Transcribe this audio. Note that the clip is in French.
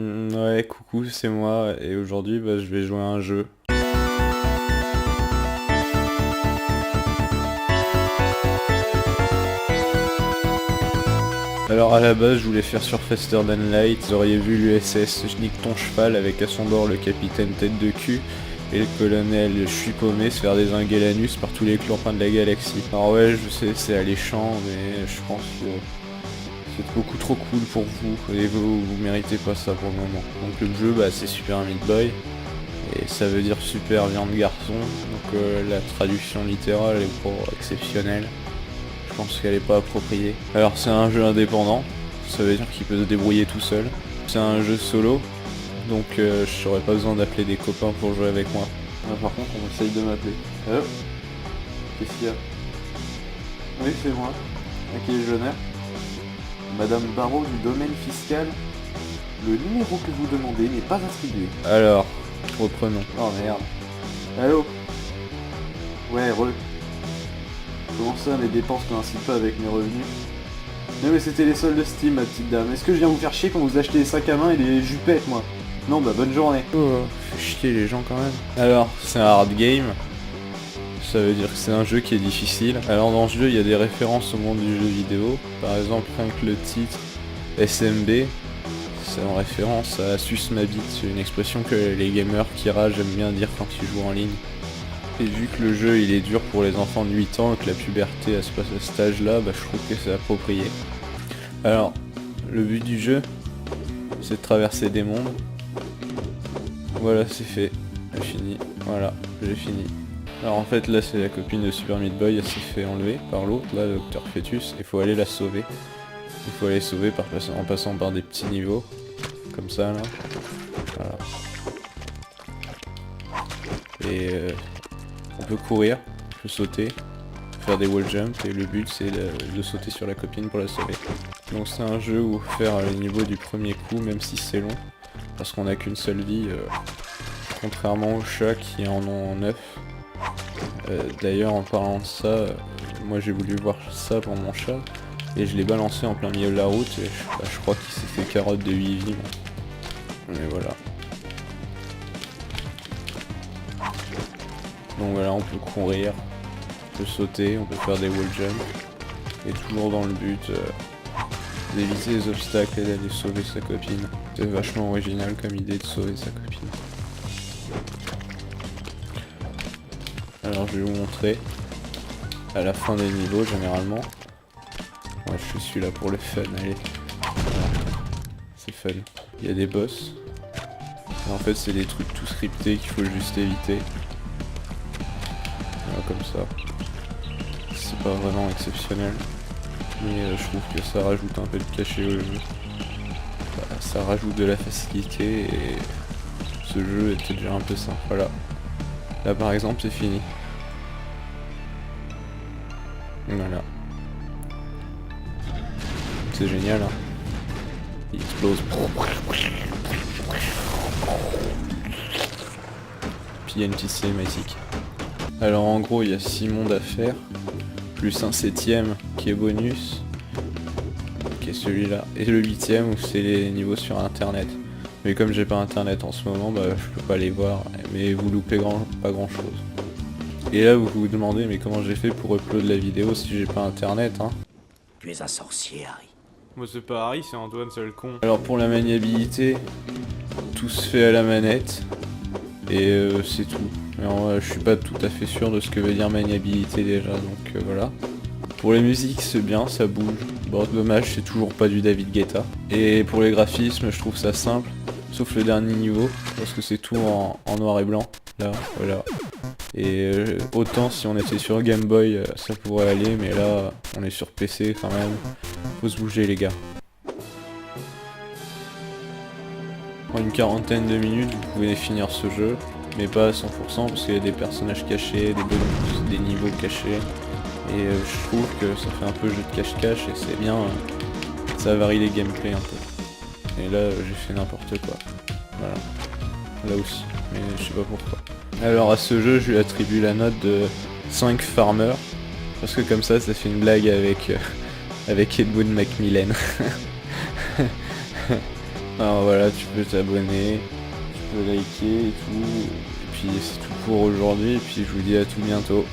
Ouais, coucou, c'est moi, et aujourd'hui, je vais jouer à un jeu. Alors à la base, je voulais faire sur Faster Than Light, vous auriez vu l'USS Je nique ton cheval avec à son bord le capitaine tête de cul et le colonel Je suis paumé se faire dézinguer l'anus par tous les clopins de la galaxie. Alors ouais, je sais, c'est alléchant, mais je pense que c'est beaucoup trop cool pour vous, et vous méritez pas ça pour le moment. Donc le jeu, c'est Super Meat Boy, et ça veut dire super viande garçon, donc la traduction littérale est pas exceptionnelle. Je pense qu'elle est pas appropriée. Alors c'est un jeu indépendant, ça veut dire qu'il peut se débrouiller tout seul. C'est un jeu solo, donc je n'aurais pas besoin d'appeler des copains pour jouer avec moi. Par contre on essaye de m'appeler. Allô? Qu'est-ce qu'il y a? Oui, c'est moi. À qui ai-je l'honneur? Madame Barreau du domaine fiscal. Le numéro que vous demandez n'est pas attribué. Alors, reprenons. Oh merde. Allô? Ouais, Comment ça, mes dépenses coïncident pas avec mes revenus? Non mais c'était les soldes Steam, ma petite dame. Est-ce que je viens vous faire chier quand vous achetez des sacs à main et des jupettes, moi? Non, bonne journée. Oh, fait chier les gens quand même. Alors, c'est un hard game. Ça veut dire que c'est un jeu qui est difficile. Alors dans ce jeu, il y a des références au monde du jeu vidéo. Par exemple, rien que le titre SMB, c'est en référence à Suce ma bite. C'est une expression que les gamers qui ragent aiment bien dire quand ils jouent en ligne. Et vu que le jeu il est dur pour les enfants de 8 ans et que la puberté elle se passe à cet âge là, je trouve que c'est approprié. Alors, le but du jeu, c'est de traverser des mondes. Voilà, c'est fait. J'ai fini. Voilà, j'ai fini. Alors en fait là c'est la copine de Super Meat Boy, elle s'est fait enlever par l'autre, là le Dr Fetus, il faut aller la sauver. Il faut aller sauver en passant par des petits niveaux, comme ça là. Voilà. Et on peut courir, on peut sauter, faire des wall jump, et le but c'est de sauter sur la copine pour la sauver. Donc c'est un jeu où faire les niveaux du premier coup, même si c'est long, parce qu'on n'a qu'une seule vie, contrairement aux chats qui en ont 9. D'ailleurs en parlant de ça, moi j'ai voulu voir ça pour mon chat, et je l'ai balancé en plein milieu de la route, et je crois qu'il s'est fait carotte de 8 vies. Mais voilà. Donc voilà, on peut courir, on peut sauter, on peut faire des wall jump, et toujours dans le but d'éviter les obstacles et d'aller sauver sa copine. C'est vachement original comme idée de sauver sa copine. Alors je vais vous montrer à la fin des niveaux généralement. Ouais, je suis là pour le fun, allez. Voilà. C'est fun. Il y a des boss. Et en fait c'est des trucs tout scriptés qu'il faut juste éviter. Voilà, comme ça. C'est pas vraiment exceptionnel. Mais je trouve que ça rajoute un peu de cachet au jeu. Ça rajoute de la facilité et ce jeu était déjà un peu simple. Voilà. Là par exemple c'est fini. Voilà. C'est génial hein. Il explose. Puis il y a une petite cinématique. Alors en gros il y a 6 mondes à faire, plus un 7ème qui est bonus, qui est celui-là, et le 8ème où c'est les niveaux sur internet. Mais comme j'ai pas internet en ce moment, je peux pas les voir, mais vous loupez pas grand chose. Et là vous vous demandez mais comment j'ai fait pour upload la vidéo si j'ai pas internet hein. Tu es un sorcier, Harry. Moi c'est pas Harry, c'est Antoine, c'est le con. Alors pour la maniabilité, tout se fait à la manette, et c'est tout. Mais en vrai, je suis pas tout à fait sûr de ce que veut dire maniabilité déjà, donc voilà. Pour les musiques c'est bien, ça bouge. Bon dommage, c'est toujours pas du David Guetta. Et pour les graphismes, je trouve ça simple, sauf le dernier niveau, parce que c'est tout en noir et blanc. Là, voilà. Et autant si on était sur Game Boy, ça pourrait aller, mais là, on est sur PC quand même. Faut se bouger les gars. En une quarantaine de minutes, vous pouvez finir ce jeu, mais pas à 100% parce qu'il y a des personnages cachés, des bonus, des niveaux cachés. Et je trouve que ça fait un peu jeu de cache-cache et c'est bien, ça varie les gameplays un peu. Et là, j'ai fait n'importe quoi. Voilà. Là aussi, mais je sais pas pourquoi. Alors à ce jeu, je lui attribue la note de 5 farmers, parce que comme ça fait une blague avec Edmund Macmillan. Alors voilà, tu peux t'abonner, tu peux liker et tout. Et puis c'est tout pour aujourd'hui. Et puis je vous dis à tout bientôt.